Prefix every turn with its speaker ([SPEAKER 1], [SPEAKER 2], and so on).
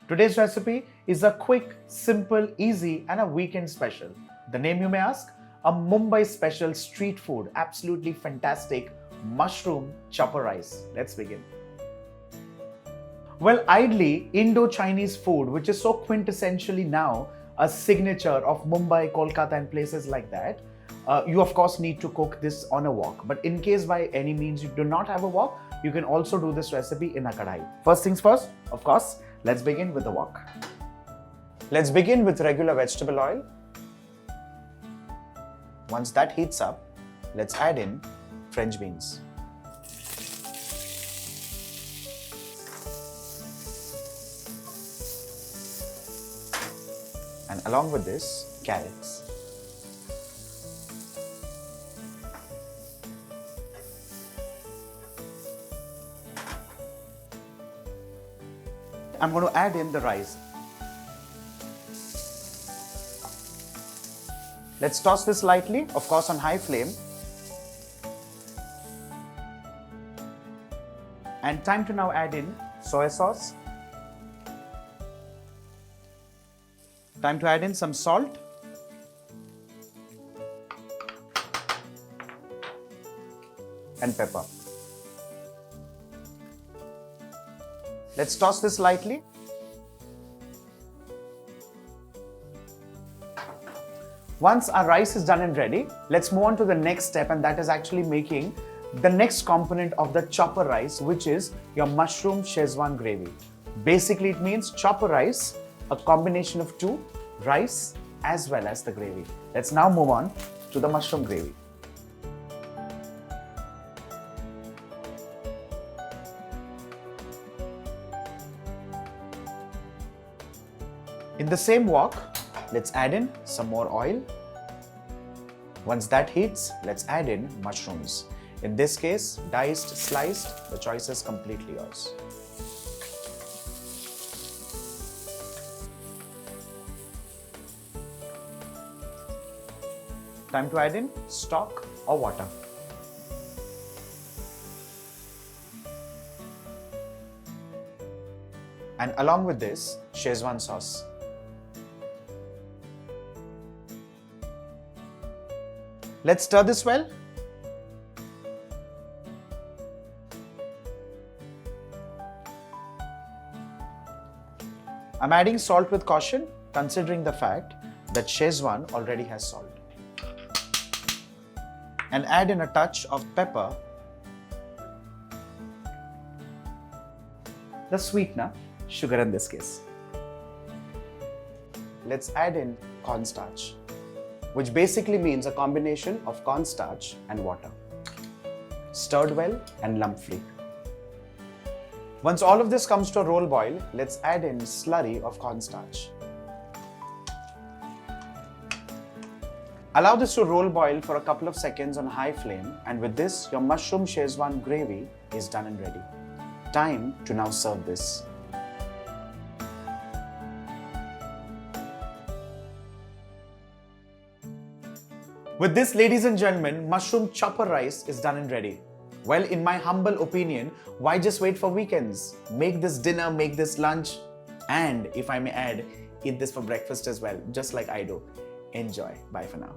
[SPEAKER 1] Today's recipe is a quick, simple, easy and a weekend special. The name you may ask? A Mumbai special street food, absolutely fantastic mushroom chopper rice. Let's begin. Well, ideally, Indo-Chinese food, which is so quintessentially now a signature of Mumbai, Kolkata and places like that, you of course need to cook this on a wok. But in case by any means you do not have a wok, you can also do this recipe in a kadai. First things first, of course, let's begin with the wok. Let's begin with regular vegetable oil. Once that heats up, let's add in French beans. And along with this, carrots. I'm going to add in the rice. Let's toss this lightly, of course on high flame. And time to now add in soy sauce. Time to add in some salt. And pepper. Let's toss this lightly. Once our rice is done and ready, let's move on to the next step, and that is actually making the next component of the chopper rice, which is your mushroom Schezwan gravy. Basically, it means chopper rice, a combination of two, rice as well as the gravy. Let's now move on to the mushroom gravy. In the same wok, let's add in some more oil. Once that heats, let's add in mushrooms. In this case, diced, sliced, the choice is completely yours. Time to add in stock or water. And along with this, Schezwan sauce. Let's stir this well. I'm adding salt with caution, considering the fact that Schezwan already has salt. And add in a touch of pepper. The sweetener, sugar in this case. Let's add in cornstarch, which basically means a combination of cornstarch and water. Stirred well and lump free. Once all of this comes to a roll boil, let's add in slurry of cornstarch. Allow this to roll boil for a couple of seconds on high flame, and with this, your mushroom Schezwan gravy is done and ready. Time to now serve this. With this, ladies and gentlemen, mushroom chopper rice is done and ready. Well, in my humble opinion, why just wait for weekends? Make this dinner, make this lunch, and if I may add, eat this for breakfast as well, just like I do. Enjoy. Bye for now.